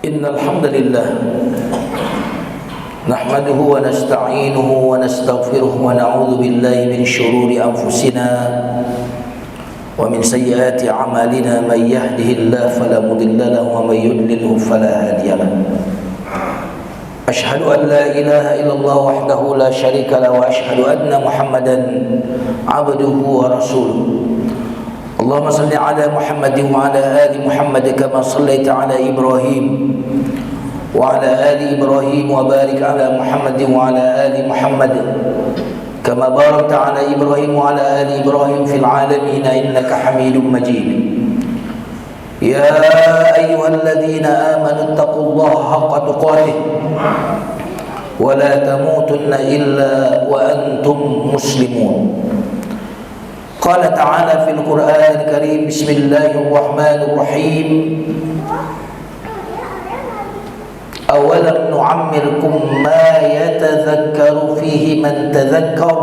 إن الحمد لله نحمده ونستعينه ونستغفره ونعوذ بالله من شرور أنفسنا ومن سيئات أعمالنا من يهده الله فلا مضل له ومن يضلله فلا هادي له أشهد أن لا إله إلا الله وحده لا شريك له وأشهد أن محمدا عبده ورسوله اللهم صل على محمد وعلى آل محمد كما صليت على إبراهيم وعلى آل إبراهيم وبارك على محمد وعلى آل محمد كما باركت على إبراهيم وعلى آل إبراهيم في العالمين إنك حميد مجيد يا أيها الذين آمنوا اتقوا الله حق تقاته ولا تموتن إلا وأنتم مسلمون قال تعالى في القرآن الكريم بسم الله الرحمن الرحيم أولم نعمركم ما يتذكر فيه من تذكر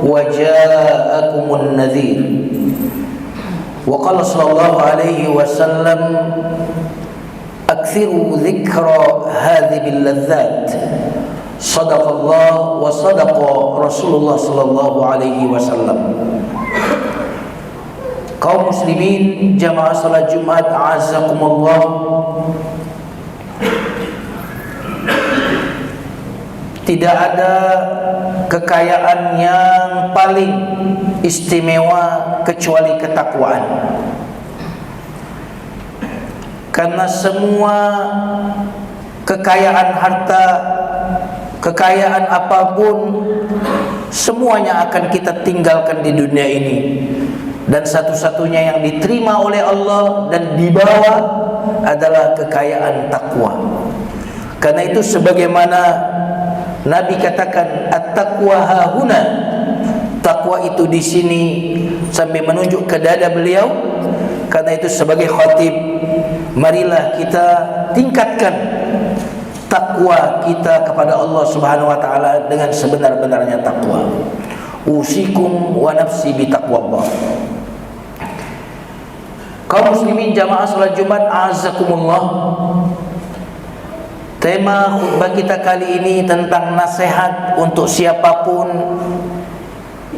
وجاءكم النذير وقال صلى الله عليه وسلم أكثروا ذكر هذه اللذات صدق الله وصدق رسول الله صلى الله عليه وسلم. Kaum muslimin jamaah salat Jumat a'azzakumullah, tidak ada kekayaan yang paling istimewa kecuali ketakwaan. Karena semua kekayaan harta, kekayaan apapun, semuanya akan kita tinggalkan di dunia ini. Dan satu-satunya yang diterima oleh Allah dan dibawa adalah kekayaan takwa. Karena itu sebagaimana Nabi katakan at-taqwa hahuna, takwa itu di sini, sampai menunjuk ke dada beliau. Karena itu sebagai khatib, marilah kita tingkatkan takwa kita kepada Allah Subhanahu wa taala dengan sebenar-benarnya takwa. Usikum wa nafsi bi taqwallah. Kaum muslimin jamaah salat Jumat a'azzakumullah, tema khutbah kita kali ini tentang nasihat untuk siapapun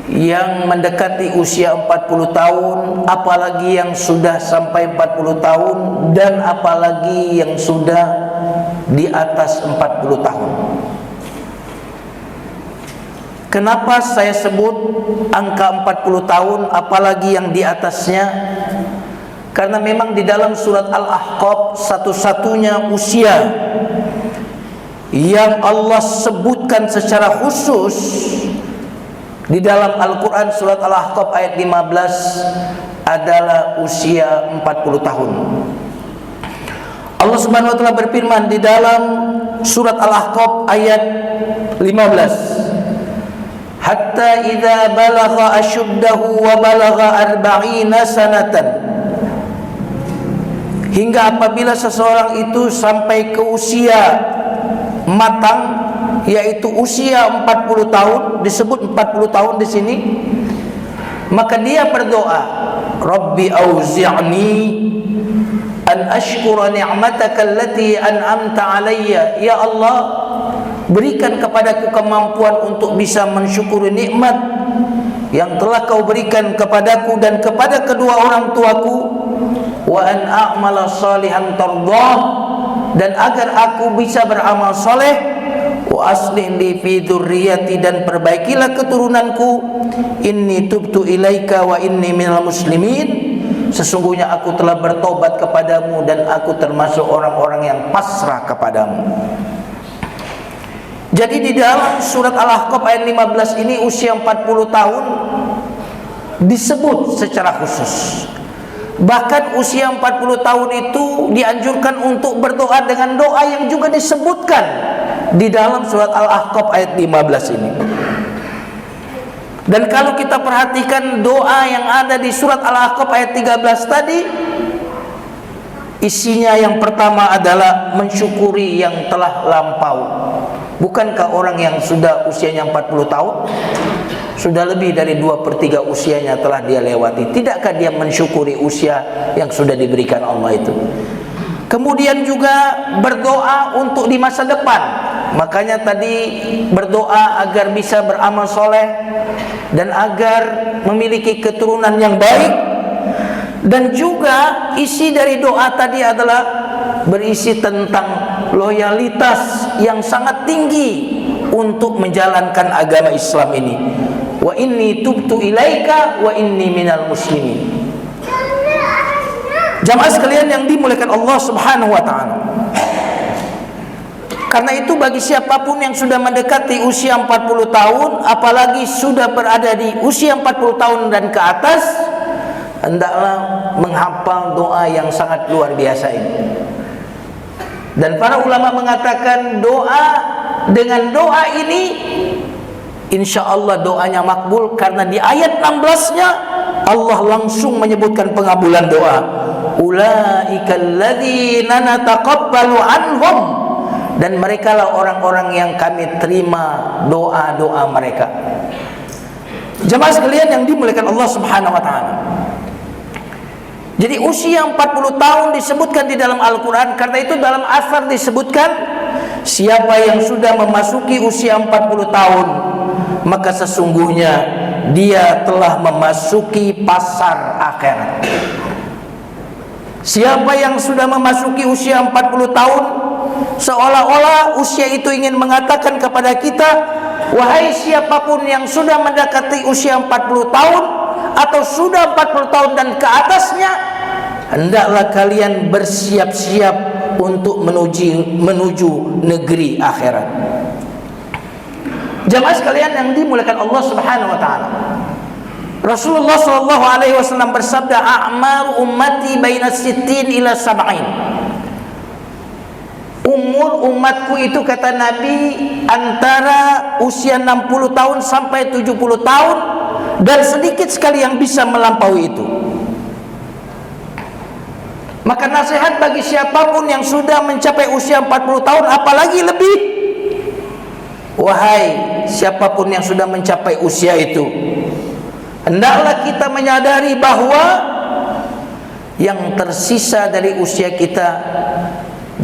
yang mendekati usia 40 tahun, apalagi yang sudah sampai 40 tahun, dan apalagi yang sudah di atas 40 tahun. Kenapa saya sebut angka 40 tahun apalagi yang di atasnya? Karena memang di dalam surat Al-Ahqaf satu-satunya usia yang Allah sebutkan secara khusus di dalam Al-Quran surat Al-Ahqaf ayat 15 adalah usia 40 tahun. Allah Subhanahu wa taala berfirman di dalam surat Al-Ahqaf ayat 15, hatta idza balagha asyuddahu wa balagha 40 sanatan, hingga apabila seseorang itu sampai ke usia matang, yaitu usia 40 tahun, disebut 40 tahun di sini, maka dia berdoa, Rabbi auzi'ni an ashkura ni'mataka allati an'amta alayya. Ya Allah, berikan kepadaku kemampuan untuk bisa mensyukuri nikmat yang telah kau berikan kepadaku dan kepada kedua orang tuaku, wa an a'mala salihan tardah, dan agar aku bisa beramal soleh, wa aslih li fi dzurriyyati, dan perbaikilah keturunanku, inni tubtu ilaika wa inni minal muslimin, sesungguhnya aku telah bertobat kepadamu dan aku termasuk orang-orang yang pasrah kepadamu. Jadi di dalam surat Al-Ahqaf ayat 15 ini usia 40 tahun disebut secara khusus. Bahkan usia 40 tahun itu dianjurkan untuk berdoa dengan doa yang juga disebutkan di dalam surat Al-Ahqaf ayat 15 ini. Dan kalau kita perhatikan doa yang ada di surat Al-Ahqaf ayat 13 tadi, isinya yang pertama adalah mensyukuri yang telah lampau. Bukankah orang yang sudah usianya 40 tahun, sudah lebih dari 2/3 usianya telah dia lewati, tidakkah dia mensyukuri usia yang sudah diberikan Allah itu? Kemudian juga berdoa untuk di masa depan. Makanya tadi berdoa agar bisa beramal soleh dan agar memiliki keturunan yang baik. Dan juga isi dari doa tadi adalah berisi tentang loyalitas yang sangat tinggi untuk menjalankan agama Islam ini. Wa inni tubtu ilaika wa inni minal muslimin. Jamaah sekalian yang dimuliakan Allah Subhanahu wa taala. Karena itu bagi siapapun yang sudah mendekati usia 40 tahun, apalagi sudah berada di usia 40 tahun dan ke atas, hendaklah menghafal doa yang sangat luar biasa ini. Dan para ulama mengatakan dengan doa ini insya Allah doanya makbul, karena di ayat 16-nya Allah langsung menyebutkan pengabulan doa. Ulaikal ladzina nataqabbalu anhum, dan merekalah orang-orang yang kami terima doa-doa mereka. Jemaah sekalian yang dimuliakan Allah Subhanahu wa taala. Jadi usia 40 tahun disebutkan di dalam Al-Qur'an, karena itu dalam asar disebutkan siapa yang sudah memasuki usia 40 tahun maka sesungguhnya dia telah memasuki pasar akhirat. Siapa yang sudah memasuki usia 40 tahun, seolah-olah usia itu ingin mengatakan kepada kita, wahai siapapun yang sudah mendekati usia 40 tahun atau sudah 40 tahun dan ke atasnya, hendaklah kalian bersiap-siap untuk menuju negeri akhirat. Jamaah sekalian yang dimuliakan Allah Subhanahu wa taala. Rasulullah sallallahu alaihi wasallam bersabda, "A'mar ummati baina 60 ila 70." Umur umatku itu, kata Nabi, antara usia 60 tahun sampai 70 tahun, dan sedikit sekali yang bisa melampaui itu. Maka nasihat bagi siapapun yang sudah mencapai usia 40 tahun apalagi lebih, wahai siapapun yang sudah mencapai usia itu, hendaklah kita menyadari bahwa yang tersisa dari usia kita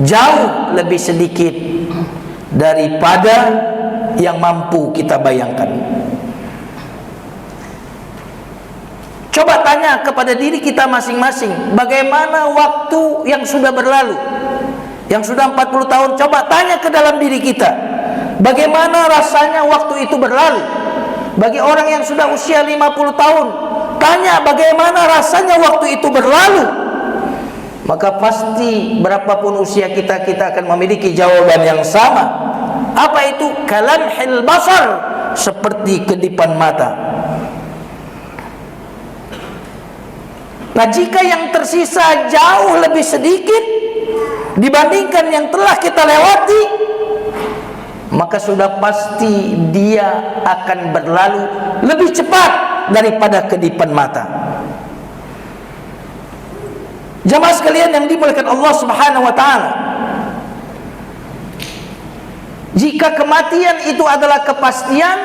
jauh lebih sedikit daripada yang mampu kita bayangkan. Coba tanya kepada diri kita masing-masing, bagaimana waktu yang sudah berlalu? Yang sudah 40 tahun, coba tanya ke dalam diri kita, bagaimana rasanya waktu itu berlalu? Bagi orang yang sudah usia 50 tahun, tanya bagaimana rasanya waktu itu berlalu. Maka pasti berapapun usia kita, kita akan memiliki jawaban yang sama. Apa itu? Kalamhil basar, seperti kedipan mata. Nah, jika yang tersisa jauh lebih sedikit dibandingkan yang telah kita lewati, maka sudah pasti dia akan berlalu lebih cepat daripada kedipan mata. Jamaah sekalian yang dimuliakan Allah Subhanahu wa taala, jika kematian itu adalah kepastian,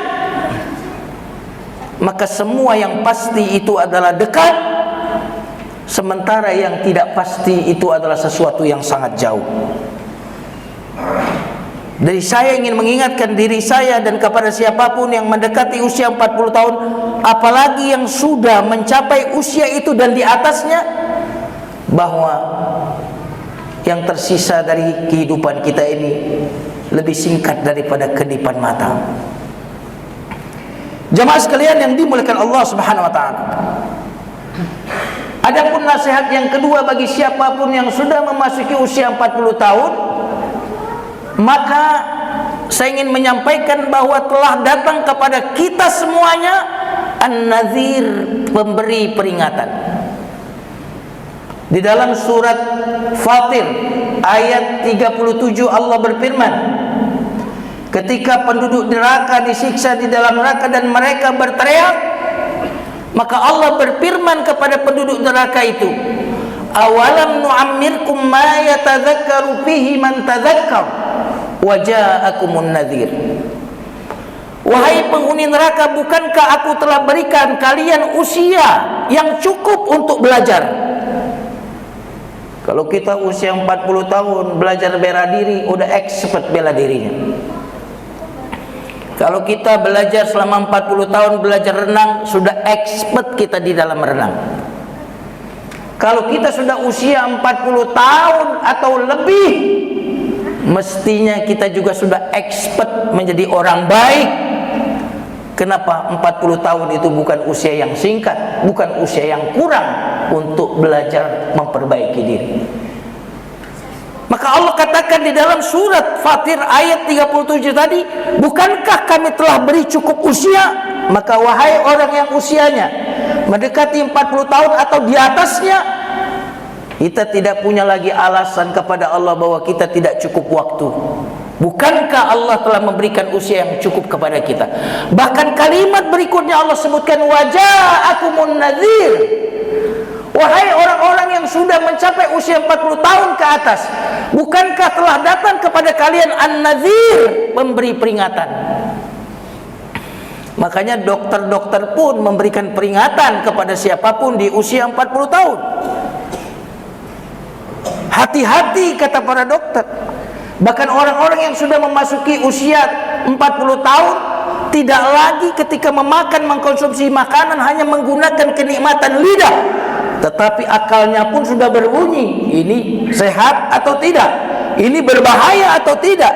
maka semua yang pasti itu adalah dekat, sementara yang tidak pasti itu adalah sesuatu yang sangat jauh. Dari saya ingin mengingatkan diri saya dan kepada siapapun yang mendekati usia 40 tahun, apalagi yang sudah mencapai usia itu dan di atasnya, bahwa yang tersisa dari kehidupan kita ini lebih singkat daripada kedipan mata. Jamaah sekalian yang dimuliakan Allah Subhanahu wa taala. Adapun nasihat yang kedua bagi siapapun yang sudah memasuki usia 40 tahun, maka saya ingin menyampaikan bahwa telah datang kepada kita semuanya An-Nadhir, pemberi peringatan. Di dalam surat Fatir ayat 37 Allah berfirman, ketika penduduk neraka disiksa di dalam neraka dan mereka berteriak, maka Allah berfirman kepada penduduk neraka itu, awalam nu'ammirkum ma yatadzakkaru fihi man tadzakkar wa ja'akumun nadhir. Wahai penghuni neraka, bukankah aku telah berikan kalian usia yang cukup untuk belajar? Kalau kita usia 40 tahun belajar bela diri, udah expert bela dirinya. Kalau kita belajar selama 40 tahun belajar renang, sudah expert kita di dalam renang. Kalau kita sudah usia 40 tahun atau lebih, mestinya kita juga sudah expert menjadi orang baik. Kenapa? 40 tahun itu bukan usia yang singkat, bukan usia yang kurang untuk belajar memperbaiki diri. Maka Allah katakan di dalam surat Fatir ayat 37 tadi, bukankah kami telah beri cukup usia? Maka wahai orang yang usianya mendekati 40 tahun atau di atasnya, kita tidak punya lagi alasan kepada Allah bahwa kita tidak cukup waktu. Bukankah Allah telah memberikan usia yang cukup kepada kita? Bahkan kalimat berikutnya Allah sebutkan, waja'akumun nadhir. Wahai orang-orang yang sudah mencapai usia 40 tahun ke atas, bukankah telah datang kepada kalian an-nadhir, memberi peringatan? Makanya dokter-dokter pun memberikan peringatan kepada siapapun di usia 40 tahun. Hati-hati, kata para dokter. Bahkan orang-orang yang sudah memasuki usia 40 tahun tidak lagi ketika memakan, mengkonsumsi makanan hanya menggunakan kenikmatan lidah, tetapi akalnya pun sudah berbunyi, ini sehat atau tidak, ini berbahaya atau tidak.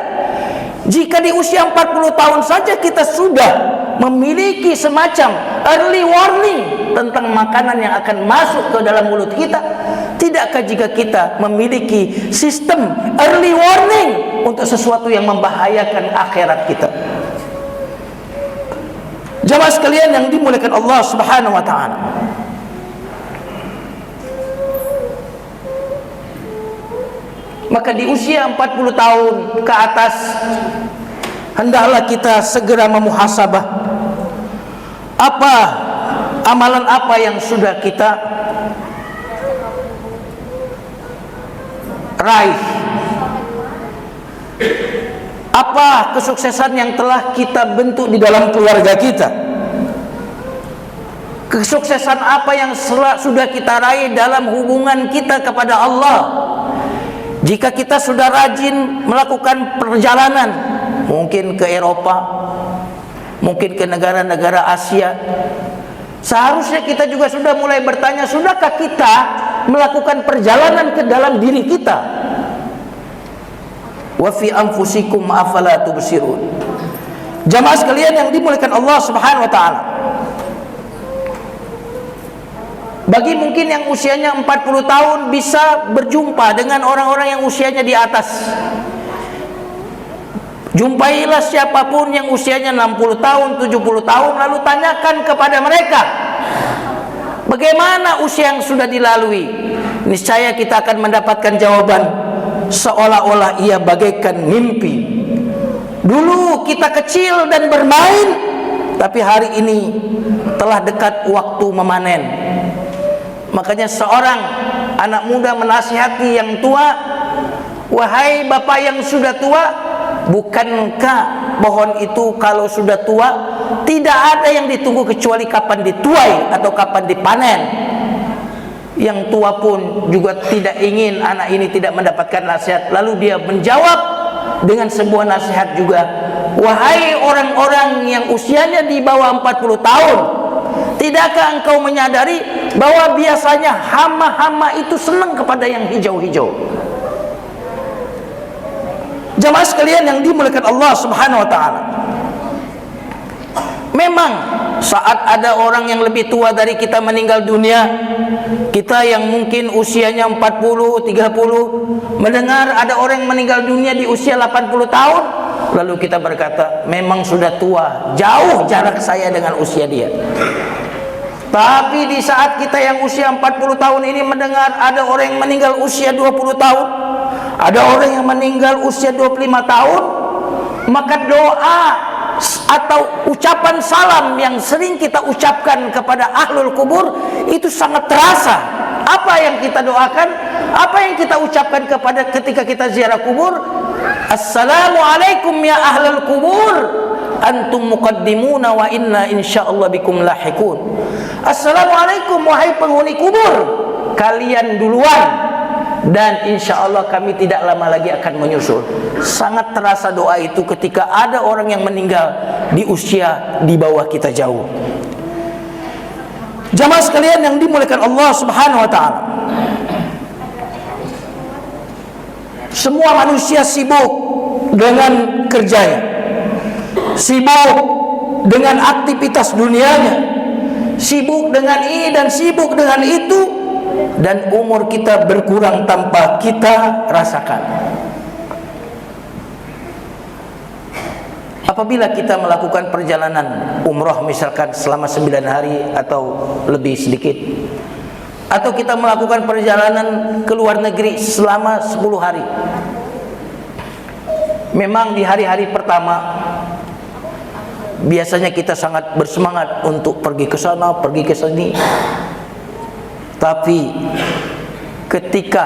Jika di usia 40 tahun saja kita sudah memiliki semacam early warning tentang makanan yang akan masuk ke dalam mulut kita, tidakkah jika kita memiliki sistem early warning untuk sesuatu yang membahayakan akhirat kita? Jamaah sekalian yang dimuliakan Allah Subhanahu wa taala, maka di usia 40 tahun ke atas hendaklah kita segera memuhasabah apa amalan apa yang sudah kita raih, apa kesuksesan yang telah kita bentuk di dalam keluarga kita, kesuksesan apa yang sudah kita raih dalam hubungan kita kepada Allah. Jika kita sudah rajin melakukan perjalanan, mungkin ke Eropa, mungkin ke negara-negara Asia, seharusnya kita juga sudah mulai bertanya, sudahkah kita melakukan perjalanan ke dalam diri kita? Wa fi anfusikum afala tubsirun. Jamaah sekalian yang dimuliakan Allah Subhanahu wa taala, bagi mungkin yang usianya 40 tahun bisa berjumpa dengan orang-orang yang usianya di atas. Jumpailah siapapun yang usianya 60 tahun, 70 tahun, lalu tanyakan kepada mereka bagaimana usia yang sudah dilalui. Niscaya kita akan mendapatkan jawaban seolah-olah ia bagaikan mimpi. Dulu kita kecil dan bermain, tapi hari ini telah dekat waktu memanen. Makanya seorang anak muda menasihati yang tua, wahai bapak yang sudah tua, bukankah pohon itu kalau sudah tua tidak ada yang ditunggu kecuali kapan dituai atau kapan dipanen? Yang tua pun juga tidak ingin anak ini tidak mendapatkan nasihat. Lalu dia menjawab dengan sebuah nasihat juga, wahai orang-orang yang usianya di bawah 40 tahun, tidakkah engkau menyadari bahwa biasanya hama-hama itu senang kepada yang hijau-hijau? Jamaah sekalian yang dimuliakan Allah Subhanahu wa taala, memang saat ada orang yang lebih tua dari kita meninggal dunia, kita yang mungkin usianya 40, 30 mendengar ada orang yang meninggal dunia di usia 80 tahun, lalu kita berkata, memang sudah tua, jauh jarak saya dengan usia dia. Tapi di saat kita yang usia 40 tahun ini mendengar ada orang yang meninggal usia 20 tahun, ada orang yang meninggal usia 25 tahun, maka doa atau ucapan salam yang sering kita ucapkan kepada ahlul kubur itu sangat terasa. Apa yang kita doakan, apa yang kita ucapkan kepada ketika kita ziarah kubur? Assalamualaikum ya ahlul kubur, antum muqaddimuna wa inna insyaallah bikum lahikun. Assalamualaikum wahai penghuni kubur, kalian duluan, dan insya Allah kami tidak lama lagi akan menyusul. Sangat terasa doa itu ketika ada orang yang meninggal di usia di bawah kita jauh. Jamaah sekalian yang dimuliakan Allah Subhanahu wa taala, semua manusia sibuk dengan kerjanya, sibuk dengan aktivitas dunianya, sibuk dengan ini dan sibuk dengan itu, dan umur kita berkurang tanpa kita rasakan. Apabila kita melakukan perjalanan umrah misalkan selama 9 hari atau lebih sedikit, atau kita melakukan perjalanan ke luar negeri selama 10 hari, memang di hari-hari pertama biasanya kita sangat bersemangat untuk pergi ke sana, pergi ke sini. Tapi ketika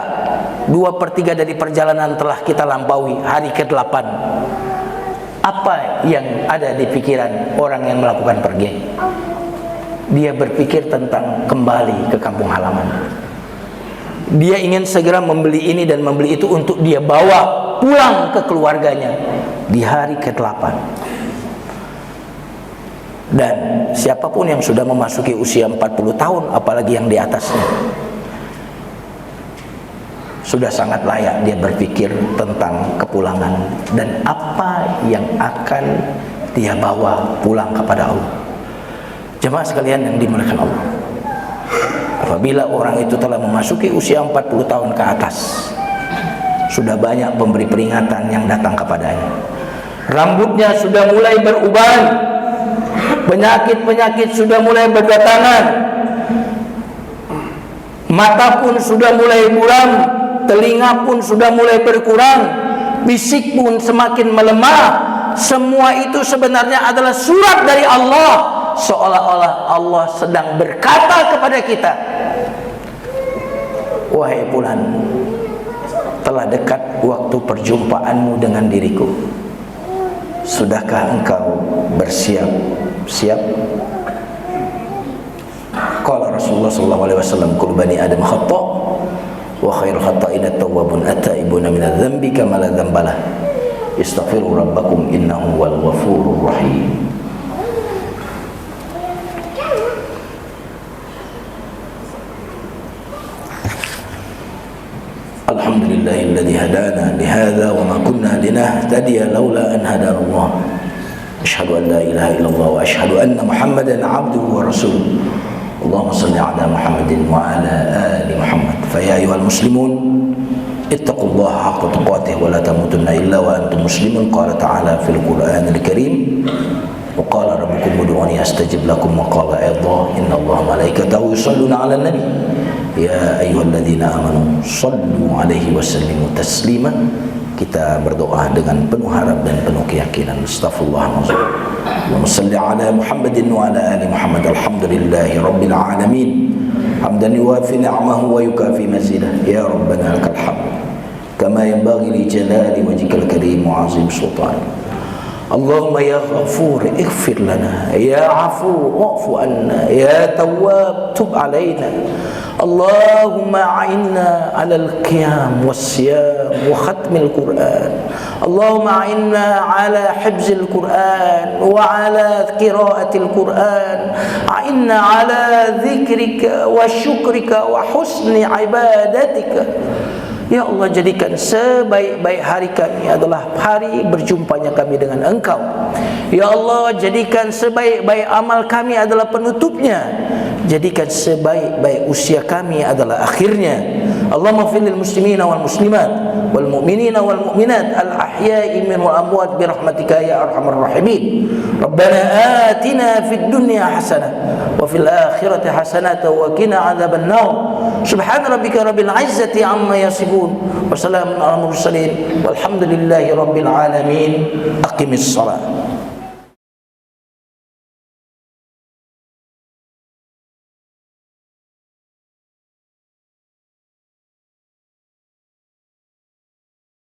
2/3 dari perjalanan telah kita lampaui, hari ke-8, apa yang ada di pikiran orang yang melakukan pergi? Dia berpikir tentang kembali ke kampung halaman. Dia ingin segera membeli ini dan membeli itu untuk dia bawa pulang ke keluarganya di hari ke-8. Dan siapapun yang sudah memasuki usia 40 tahun, apalagi yang di atasnya, sudah sangat layak dia berpikir tentang kepulangan dan apa yang akan dia bawa pulang kepada Allah. Jemaah sekalian yang dimuliakan Allah, apabila orang itu telah memasuki usia 40 tahun ke atas, sudah banyak pemberi peringatan yang datang kepadanya. Rambutnya sudah mulai beruban, penyakit-penyakit sudah mulai berdatangan, mata pun sudah mulai buram, telinga pun sudah mulai berkurang, fisik pun semakin melemah. Semua itu sebenarnya adalah surat dari Allah, seolah-olah Allah sedang berkata kepada kita, wahai fulan, telah dekat waktu perjumpaanmu dengan diriku. Sudahkah engkau bersiap-siap? Qala Rasulullah sallallahu alaihi wasallam, kullu bani adam khata' wa khairul khata'ina at-tawwabun at-ta'ibuna min adz-dzambi kama la dzambalah. Istaghfiru rabbakum innahu huwal ghafurur rahim. Alhamdulillahilladzi hadana li hadza wa ma kunna linahtadiya laula an hadana Allah. Asyhadu an la ilaha illallah wa asyhadu anna Muhammadan 'abduhu wa rasuluh. Allahumma shalli 'ala Muhammadin wa 'ala ali Muhammad. Fa ya ayyuhal muslimun ittaqullaha haqqa tuqatih wa la tamutunna illa wa antum muslimun. Qala ta'ala fil Qur'anil Karim, wa qala rabbukum ud'uni astajib lakum, wa qala aydha inna Allaha malaikatahu yusholluna 'alan nabi ya ayyuhalladzina amanu shallu 'alaihi wa sallimu taslima. Kita berdoa dengan penuh harap dan penuh keyakinan. Astaghfirullahaladzim. Allahumma salli ala Muhammadin wa ala ali Muhammad. Alhamdulillahi rabbil alamin, hamdan yuwafi ni'amahu wa yukafi mazidah. Ya Rabbana lakal hamd kama yanbaghi li jalali wajhikal karim wa 'azim sultanik. Allahumma ya ghafur ighfir lana, ya afu wa'fu anna, ya tawwab tub alaina. Allahumma a'inna 'ala al-qiyam was-siyam wa khatmil Qur'an. Allahumma a'inna 'ala hifzil Qur'an wa 'ala qira'atil Qur'an. A'inna 'ala dzikrika wa syukrika wa husni ibadatika. Ya Allah, jadikan sebaik-baik hari kami adalah hari berjumpanya kami dengan Engkau. Ya Allah, jadikan sebaik-baik amal kami adalah penutupnya. Jadikan sebaik-baik usia kami adalah akhirnya. Allahumma fil lil muslimina wal muslimat wal mu'minina wal mu'minat al ahya'i minhum wal amwat bi rahmatika ya arhamar rahimin. Rabbana atina fid dunya hasanah wa fil akhirati hasanah wa qina adzaban nar. Subhana rabbika rabbil izzati amma yasifun wa salamun alal mursalin walhamdulillahi rabbil alamin. Aqimis shalah.